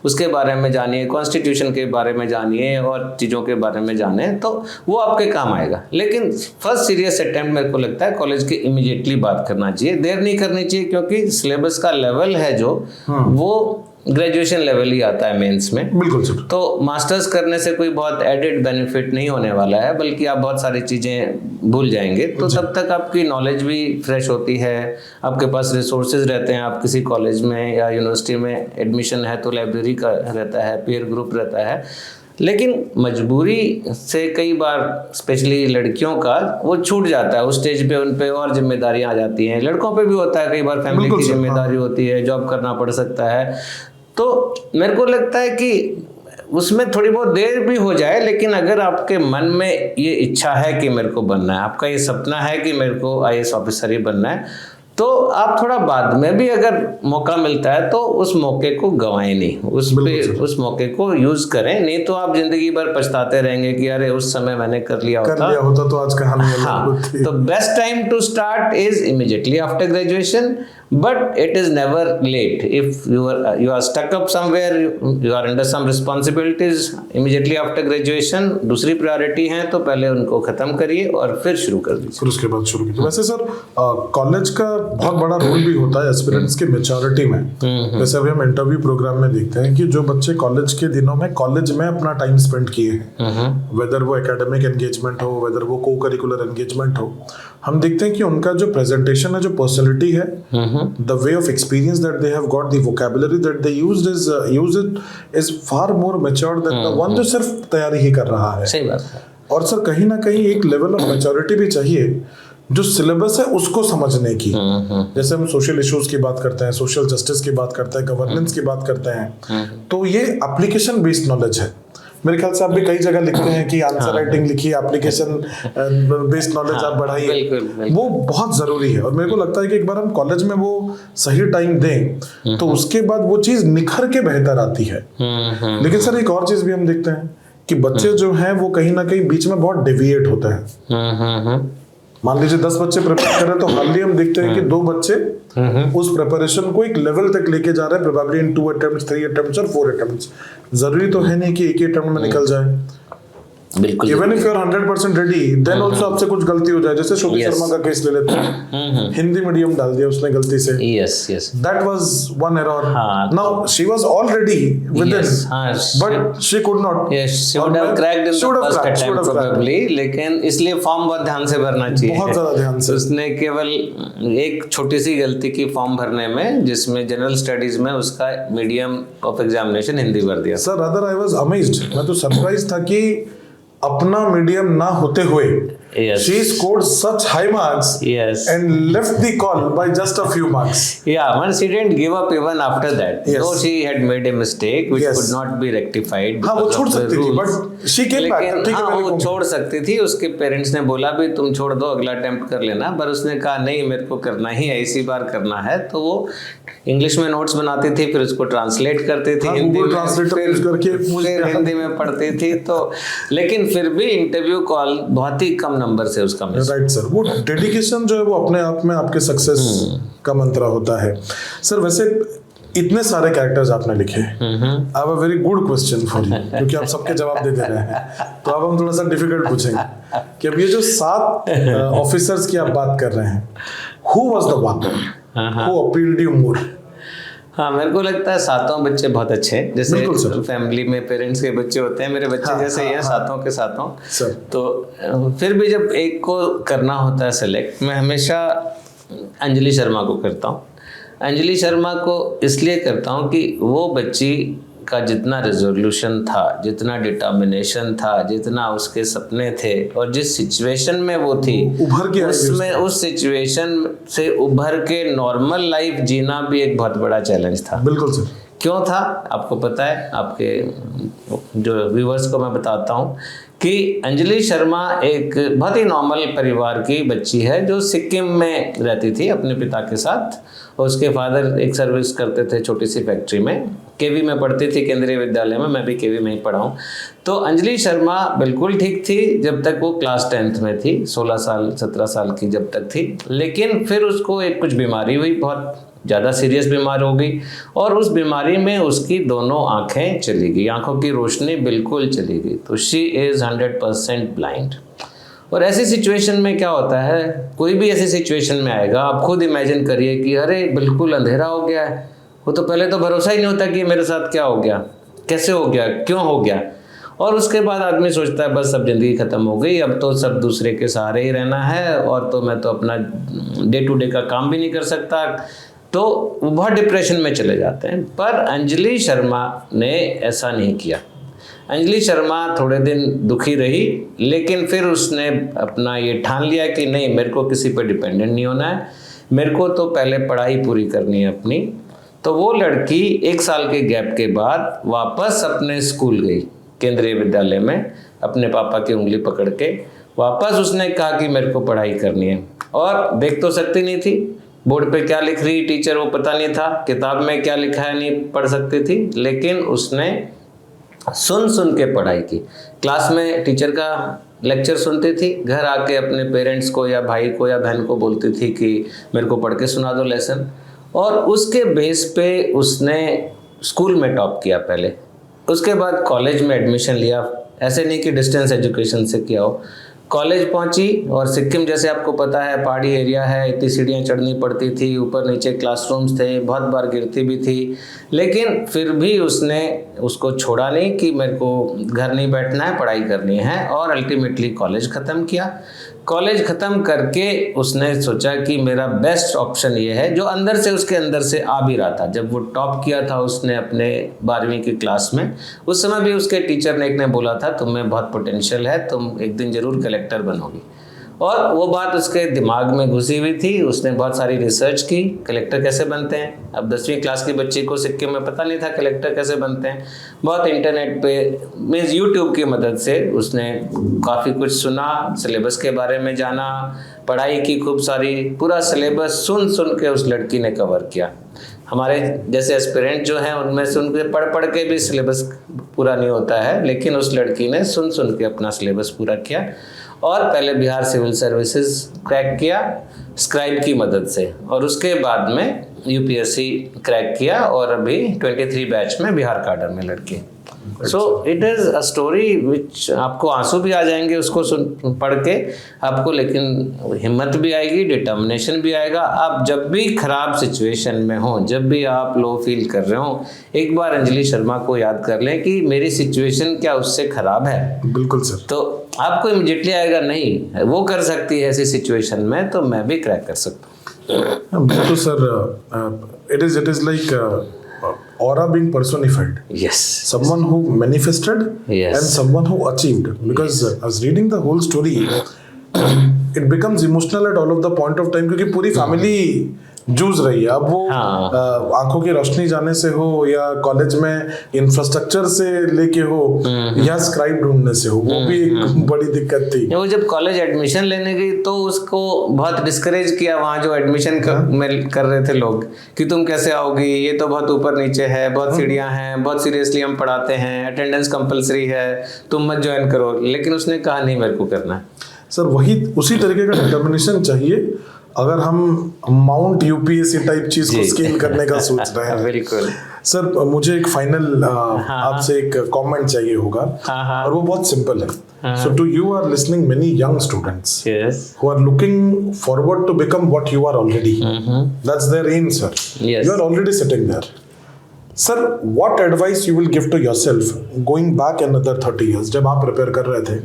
उसके बारे में जानिए, कॉन्स्टिट्यूशन के बारे में जानिए और चीज़ों के बारे में जाने, तो वो आपके काम आएगा। लेकिन फर्स्ट सीरियस अटेम्प्ट मेरे को लगता है कॉलेज के इमीडिएटली बात करना चाहिए, देर नहीं करनी चाहिए, क्योंकि सिलेबस का लेवल है जो वो ग्रेजुएशन लेवल ही आता है मेंस में। बिल्कुल सर। तो मास्टर्स करने से कोई बहुत एडेड बेनिफिट नहीं होने वाला है, बल्कि आप बहुत सारी चीज़ें भूल जाएंगे। तो तब तक आपकी नॉलेज भी फ्रेश होती है, आपके पास रिसोर्सेज रहते हैं, आप किसी कॉलेज में या यूनिवर्सिटी में एडमिशन है तो लाइब्रेरी का रहता है, पीयर ग्रुप रहता है। लेकिन मजबूरी से कई बार स्पेशली लड़कियों का वो छूट जाता है उस स्टेज पे, उन पे और जिम्मेदारियां आ जाती हैं। लड़कों पे भी होता है कई बार, फैमिली की जिम्मेदारी होती है, जॉब करना पड़ सकता है। तो मेरे को लगता है कि उसमें थोड़ी बहुत देर भी हो जाए, लेकिन अगर आपके मन में ये इच्छा है कि मेरे को बनना है, आपका ये सपना है कि मेरे को IAS ऑफिसर ही बनना है, तो आप थोड़ा बाद में भी अगर मौका मिलता है तो उस मौके को गंवाएं नहीं, उस मौके को यूज करें। नहीं तो आप जिंदगी भर पछताते रहेंगे कि अरे उस समय मैंने कर लिया होता तो आज कहानी अलग हाँ। होती। तो best time to start is immediately after graduation, but it is never late. If you are stuck up somewhere, you are under some responsibilities immediately after graduation, दूसरी प्रायोरिटी है तो पहले उनको खत्म करिए और फिर शुरू कर दीजिए, फिर उसके बाद शुरू कीजिए। वैसे सर कॉलेज का बहुत बड़ा रोल भी होता है एस्पिरेंट्स की मैच्योरिटी में। जैसे अभी हम इंटरव्यू प्रोग्राम में देखते हैं कि जो बच्चे कॉलेज के दिनों में कॉलेज में अपना टाइम स्पेंड किए हैं, वेदर वो एकेडमिक एंगेजमेंट हो, वेदर वो को करिकुलर एंगेजमेंट हो, हम देखते हैं कि उनका जो प्रेजेंटेशन है, जो पर्सनैलिटी है, the way of experience that they have got, the vocabulary that they use it is far more mature than the one जो सिर्फ तैयारी ही कर रहा है। सही बात है। और सर कहीं ना कहीं एक लेवल ऑफ मैच्योरिटी भी चाहिए जो सिलेबस है उसको समझने की। जैसे हम सोशल इश्यूज की बात करते हैं, सोशल जस्टिस की बात करते हैं, गवर्नेंस की बात करते हैं, तो ये एप्लीकेशन बेस्ड नॉलेज है। मेरे ख्याल से आप भी कई जगह लिखते हैं कि आंसर राइटिंग लिखिए, एप्लीकेशन बेस्ड नॉलेज आप बढ़ाइए, वो बहुत जरूरी है। और मेरे को लगता है कि एक बार हम कॉलेज में वो सही टाइम दें तो उसके बाद वो चीज निखर के बेहतर आती है। लेकिन सर एक और चीज भी हम देखते हैं कि बच्चे जो हैं वो कहीं ना कहीं बीच में बहुत डेविएट होते हैं। मान लीजिए 10 बच्चे प्रिपेयर कर रहे हैं तो हार्डली हम देखते हैं कि 2 बच्चे उस प्रिपरेशन को एक लेवल तक लेके जा रहे हैं, प्रोबेबली इन 2 अटेम्प्ट्स, 3 अटेम्प्ट्स और 4 अटेम्प्ट्स। जरूरी तो है नहीं कि एक ही अटेम्प्ट में निकल जाए। बिल्कुल। Even if you are 100% ready, then also आपसे कुछ गलती हो जाए। जैसे श्रुति शर्मा का केस ले लेते हैं, हिंदी मीडियम डाल दिया उसने गलती से। Yes that was one error. Now she was all ready with this, but she could not. Yes, she would have cracked in the first attempt probably, लेकिन इसलिए फॉर्म बहुत ध्यान से भरना चाहिए, बहुत ज्यादा ध्यान से। उसने केवल एक छोटी सी गलती की फॉर्म भरने में, जिसमें जनरल स्टडीज में उसका मीडियम ऑफ एग्जामिनेशन हिंदी भर दिया। Sir rather I was amazed, मैं तो सरप्राइज था कि अपना मीडियम ना होते हुए she scored such high marks and left the call by just a few marks. Man, she didn't give up even after that. Though she had made a mistake which could not be rectified. हाँ, वो छोड़ सकती थी, but she came back. लेकिन हाँ, वो छोड़ सकती थी। उसके पेरेंट्स ने बोला भी तुम छोड़ दो, अगला अटेम्प्ट कर लेना, पर उसने कहा नहीं, मेरे को करना ही है, इसी बार करना है। तो वो इंग्लिश में नोट्स बनाती थी, फिर उसको ट्रांसलेट करती थी हिंदी में, फिर हिंदी में पढ़ती थी। तो लेकिन फिर भी इंटरव्यू कॉल बहुत ही कम नंबर से उसका मिस। राइट सर, वो डेडिकेशन जो है वो अपने आप में आपके सक्सेस का मंत्र होता है। सर वैसे इतने सारे कैरेक्टर्स आपने लिखे, I have a very good question for you, क्योंकि आप सबके जवाब दे रहे हैं, तो अब हम थोड़ा सा डिफिकल्ट पूछेंगे कि अब ये जो 7 ऑफिसर्स की आप बात कर रहे हैं, who was the one who appealed you more? हाँ, मेरे को लगता है 7 बच्चे बहुत अच्छे हैं। जैसे फैमिली में पेरेंट्स के बच्चे होते हैं, मेरे बच्चे जैसे ही हैं, 7 के 7। तो फिर भी जब एक को करना होता है सेलेक्ट, मैं हमेशा अंजलि शर्मा को करता हूँ। अंजलि शर्मा को इसलिए करता हूँ कि वो बच्ची का जितना रेजोल्यूशन था, जितना डिटर्मिनेशन था, जितना उसके सपने थे, और जिस सिचुएशन में वो थी, उभर के उसमें उस सिचुएशन से उभर के नॉर्मल लाइफ जीना भी एक बहुत बड़ा चैलेंज था। बिल्कुल सर। क्यों था आपको पता है? आपके जो व्यूअर्स को मैं बताता हूँ कि अंजलि शर्मा एक बहुत ही नॉर्मल परिवार की बच्ची है जो सिक्किम में रहती थी अपने पिता के साथ, और उसके फादर एक सर्विस करते थे छोटी सी फैक्ट्री में। केवी में पढ़ती थी, केंद्रीय विद्यालय में, मैं भी केवी में ही पढ़ा हूँ। तो अंजलि शर्मा बिल्कुल ठीक थी जब तक वो क्लास 10th में थी, 16 साल 17 साल की जब तक थी। लेकिन फिर उसको एक कुछ बीमारी हुई, बहुत ज़्यादा सीरियस बीमार हो गई, और उस बीमारी में उसकी दोनों आँखें चली गई, आँखों की रोशनी बिल्कुल चली गई। तो शी इज़ 100% ब्लाइंड। और ऐसी सिचुएशन में क्या होता है, कोई भी ऐसी सिचुएशन में आएगा, आप खुद इमेजिन करिए कि अरे बिल्कुल अंधेरा हो गया है वो तो पहले तो भरोसा ही नहीं होता कि मेरे साथ क्या हो गया, कैसे हो गया, क्यों हो गया। और उसके बाद आदमी सोचता है बस अब ज़िंदगी ख़त्म हो गई, अब तो सब दूसरे के सहारे ही रहना है, और तो मैं तो अपना डे टू डे का काम भी नहीं कर सकता, तो वो बहुत डिप्रेशन में चले जाते हैं। पर अंजलि शर्मा ने ऐसा नहीं किया। अंजलि शर्मा थोड़े दिन दुखी रही, लेकिन फिर उसने अपना ये ठान लिया कि नहीं, मेरे को किसी पर डिपेंडेंट नहीं होना है, मेरे को तो पहले पढ़ाई पूरी करनी है अपनी। तो वो लड़की 1 साल के गैप के बाद वापस अपने स्कूल गई, केंद्रीय विद्यालय में, अपने पापा की उंगली पकड़ के वापस उसने कहा कि मेरे को पढ़ाई करनी है। और देख तो सकती नहीं थी, बोर्ड पे क्या लिख रही टीचर वो पता नहीं था, किताब में क्या लिखा है नहीं पढ़ सकती थी, लेकिन उसने सुन सुन के पढ़ाई की। क्लास में टीचर का लेक्चर सुनती थी, घर आके अपने पेरेंट्स को या भाई को या बहन को बोलती थी कि मेरे को पढ़ के सुना दो लेसन, और उसके बेस पे उसने स्कूल में टॉप किया पहले। उसके बाद कॉलेज में एडमिशन लिया, ऐसे नहीं कि डिस्टेंस एजुकेशन से किया हो। कॉलेज पहुंची, और सिक्किम जैसे आपको पता है पहाड़ी एरिया है, इतनी सीढ़ियाँ चढ़नी पड़ती थी, ऊपर नीचे क्लासरूम्स थे, बहुत बार गिरती भी थी, लेकिन फिर भी उसने उसको छोड़ा नहीं कि मेरे को घर नहीं बैठना है, पढ़ाई करनी है, और अल्टीमेटली कॉलेज ख़त्म किया। कॉलेज ख़त्म करके उसने सोचा कि मेरा बेस्ट ऑप्शन ये है, जो अंदर से उसके अंदर से आ भी रहा था। जब वो टॉप किया था उसने अपने 12वीं की क्लास में, उस समय भी उसके टीचर ने एक ने बोला था तुम में बहुत पोटेंशियल है, तुम एक दिन ज़रूर कलेक्टर बनोगी। और वो बात उसके दिमाग में घुसी हुई थी। उसने बहुत सारी रिसर्च की, कलेक्टर कैसे बनते हैं। अब 10वीं क्लास की बच्ची को सिक्किम में पता नहीं था कलेक्टर कैसे बनते हैं। बहुत इंटरनेट पे मीन्स यूट्यूब की मदद से उसने काफ़ी कुछ सुना, सिलेबस के बारे में जाना, पढ़ाई की खूब सारी, पूरा सिलेबस सुन सुन के उस लड़की ने कवर किया। हमारे जैसे एस्पिरेंट जो हैं उनमें से उनके पढ़ के भी सिलेबस पूरा नहीं होता है, लेकिन उस लड़की ने सुन सुन के अपना सिलेबस पूरा किया, और पहले बिहार सिविल सर्विसेज क्रैक किया स्क्राइब की मदद से, और उसके बाद में यूपीएससी क्रैक किया, और अभी 23 बैच में बिहार काडर में लड़की। So it is a story which आपको आंसू भी आ जाएंगे उसको पढ़ के आपको, लेकिन हिम्मत भी आएगी, डिटर्मिनेशन भी आएगा। आप जब भी खराब सिचुएशन में हो, जब भी आप लो फील कर रहे हो, एक बार अंजलि शर्मा को याद कर लें कि मेरी सिचुएशन क्या उससे खराब है। बिल्कुल सर। तो आपको इमीडिएटली आएगा नहीं, वो कर सकती है ऐसी सिचुएशन में, तो मैं भी क्रैक कर सकता हूँ। बिल्कुल sir, it is like aura being personified. Yes. Someone who manifested Yes. and someone who achieved. Because I was reading the whole story, it becomes emotional at all of the point of time, क्योंकि पूरी family जूझ रही है। अब वो आंखों की रोशनी जाने से हो, या कॉलेज में इंफ्रास्ट्रक्चर से लेके हो, या स्क्राइब ढूंढने से हो, वो भी एक बड़ी दिक्कत थी। वो जब कॉलेज एडमिशन लेने गई तो उसको बहुत डिस्करेज किया वहाँ जो एडमिशन कर रहे थे लोग, कि तुम कैसे आओगी, ये तो बहुत ऊपर नीचे है, बहुत सीढ़ियाँ हैं, बहुत सीरियसली हम पढ़ाते हैं, अटेंडेंस कंपलसरी है, तुम मत ज्वाइन करो। लेकिन उसने कहा नहीं, मेरे को करना है। सर वही उसी तरीके का डिटर्मिनेशन चाहिए अगर हम माउंट यूपीएससी टाइप चीज को स्केल करने का सोच रहे हैं। बिल्कुल सर, मुझे एक फाइनल आपसे एक कमेंट चाहिए होगा, और वो बहुत सिंपल है। So to you are listening many young students who are looking forward to become what you are already. That's their aim, sir. Yes. You are already sitting there. Sir, what advice you will give to yourself going back another 30 years, जब आप prepare कर रहे थे,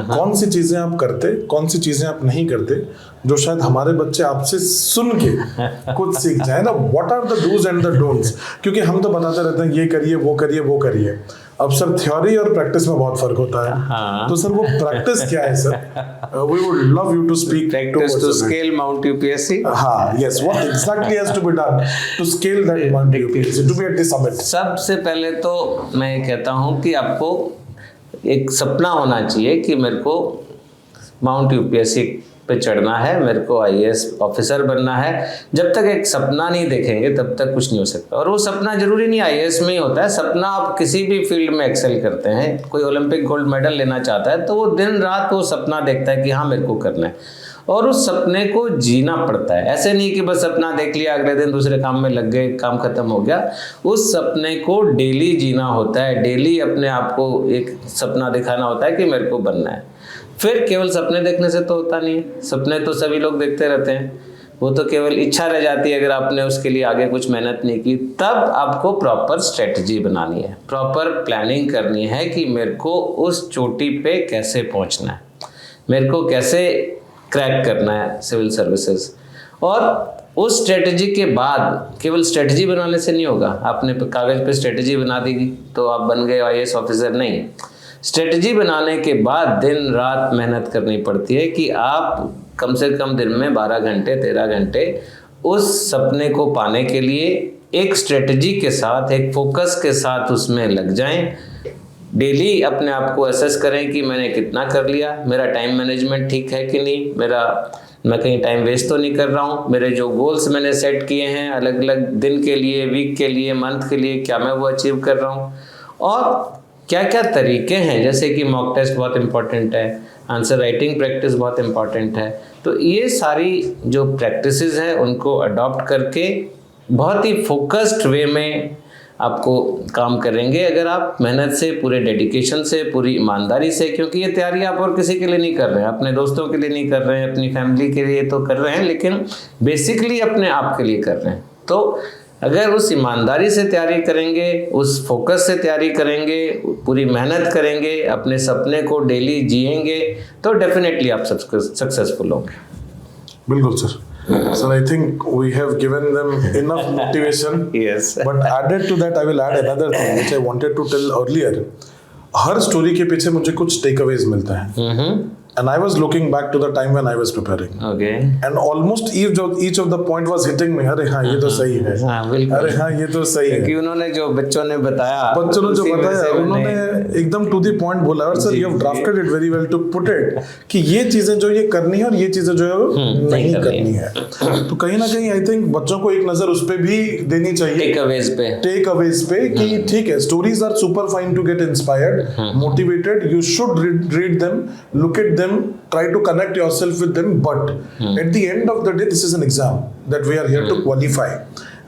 कौन सी चीजें आप करते, कौन सी चीजें आप नहीं करते, जो शायद हमारे बच्चे आपसे सुन के कुछ सीख जाए ना। What are the do's and the don'ts? क्योंकि हम तो बताते रहते हैं ये करिए, वो करिए, वो करिए। अब सर थ्योरी और प्रैक्टिस में बहुत फर्क होता है। तो सर वो प्रैक्टिस क्या है sir? We would love you to speak practice to scale Mount UPSC. हाँ, yes. What exactly has to be done to scale that Mount UPSC to be at the summit? सबसे पहले तो मैं कहता हूँ कि आपको एक सपना होना चाहिए कि मेरे को माउंट यूपीएससी पे चढ़ना है, मेरे को आईएएस ऑफिसर बनना है। जब तक एक सपना नहीं देखेंगे तब तक कुछ नहीं हो सकता। और वो सपना जरूरी नहीं आईएएस में ही होता है, सपना आप किसी भी फील्ड में एक्सेल करते हैं। कोई ओलंपिक गोल्ड मेडल लेना चाहता है तो वो दिन रात वो सपना देखता है कि हाँ मेरे को करना है, और उस सपने को जीना पड़ता है। ऐसे नहीं कि बस सपना देख लिया, अगले दिन दूसरे काम में लग गए, काम खत्म हो गया। उस सपने को डेली जीना होता है, डेली अपने आप को एक सपना दिखाना होता है कि मेरे को बनना है। फिर केवल सपने देखने से तो होता नहीं है, सपने तो सभी लोग देखते रहते हैं। वो तो केवल इच्छा रह जाती है अगर आपने उसके लिए आगे कुछ मेहनत नहीं की। तब आपको प्रॉपर स्ट्रेटजी बनानी है, प्रॉपर प्लानिंग करनी है कि मेरे को उस चोटी पे कैसे पहुंचना है, मेरे को कैसे क्रैक करना है सिविल सर्विसेज। और उस स्ट्रेटजी के बाद केवल स्ट्रेटजी बनाने से नहीं होगा, आपने कागज़ पे स्ट्रेटजी बना दी तो आप बन गए IAS ऑफिसर, नहीं। स्ट्रेटजी बनाने के बाद दिन रात मेहनत करनी पड़ती है कि आप कम से कम दिन में 12 घंटे 13 घंटे उस सपने को पाने के लिए एक स्ट्रेटजी के साथ, एक फोकस के साथ उसमें लग जाएं। डेली अपने आप को असेस करें कि मैंने कितना कर लिया, मेरा टाइम मैनेजमेंट ठीक है कि नहीं, मैं कहीं टाइम वेस्ट तो नहीं कर रहा हूँ, मेरे जो गोल्स मैंने सेट किए हैं अलग अलग दिन के लिए, वीक के लिए, मंथ के लिए, क्या मैं वो अचीव कर रहा हूँ। और क्या क्या तरीके हैं, जैसे कि मॉक टेस्ट बहुत इंपॉर्टेंट है, आंसर राइटिंग प्रैक्टिस बहुत इंपॉर्टेंट है। तो ये सारी जो प्रैक्टिसेस हैं उनको अडॉप्ट करके बहुत ही फोकस्ड वे में आपको काम करेंगे अगर आप मेहनत से, पूरे डेडिकेशन से, पूरी ईमानदारी से। क्योंकि ये तैयारी आप और किसी के लिए नहीं कर रहे हैं, अपने दोस्तों के लिए नहीं कर रहे हैं, अपनी फैमिली के लिए तो कर रहे हैं, लेकिन बेसिकली अपने आप के लिए कर रहे हैं। तो अगर उस ईमानदारी से तैयारी करेंगे, उस फोकस से तैयारी करेंगे, पूरी मेहनत करेंगे, अपने सपने को डेली जिएंगे, तो डेफिनेटली आप सक्सेसफुल होंगे। बिल्कुल sir. Sir, I think we have given them enough motivation. Yes. But added to that, I will add another thing which I wanted to tell earlier. Her story के पीछे मुझे कुछ takeaways मिलता है। And I was looking back to the time when I was preparing. Okay. And almost each of the point was hitting me. अरे हाँ ये तो सही है। हाँ बिल्कुल। अरे हाँ ये तो सही है। क्योंकि उन्होंने जो बच्चों ने बताया, उन्होंने एकदम टू द पॉइंट बोला। और sir you have drafted it very well to put it कि ये चीजें जो ये करनी है और ये चीजें जो है नहीं करनी है। तो कहीं ना कहीं आई थिंक बच्चों को एक नजर उस पे भी देनी चाहिए, टेक अवेज पे कि ठीक है, stories are super fine to get inspired, motivated, you should read them, look at them, try to connect yourself with them, but at the end of the day this is an exam that we are here to qualify,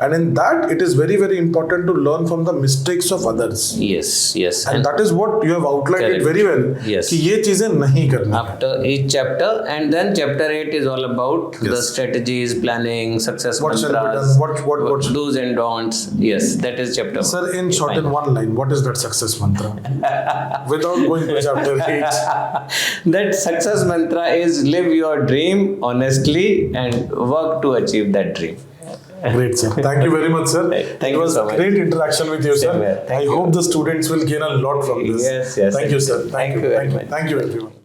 and in that it is very very important to learn from the mistakes of others. Yes. And that is what you have outlined correct. it very well. Yes. कि ये चीजें नहीं करनी after each chapter, and then chapter 8 is all about the strategies, planning, success mantras, what do's and don'ts. Yes, that is chapter 1. Sir, in short, in one line, what is that success mantra? Without going to chapter 8. That success mantra is live your dream honestly and work to achieve that dream. Great, sir. Thank you very much, sir. Thank you so much. Great interaction with you, sir. I hope the students will gain a lot from this. Yes. Thank you, sir. Thank you very much. Thank you, everyone.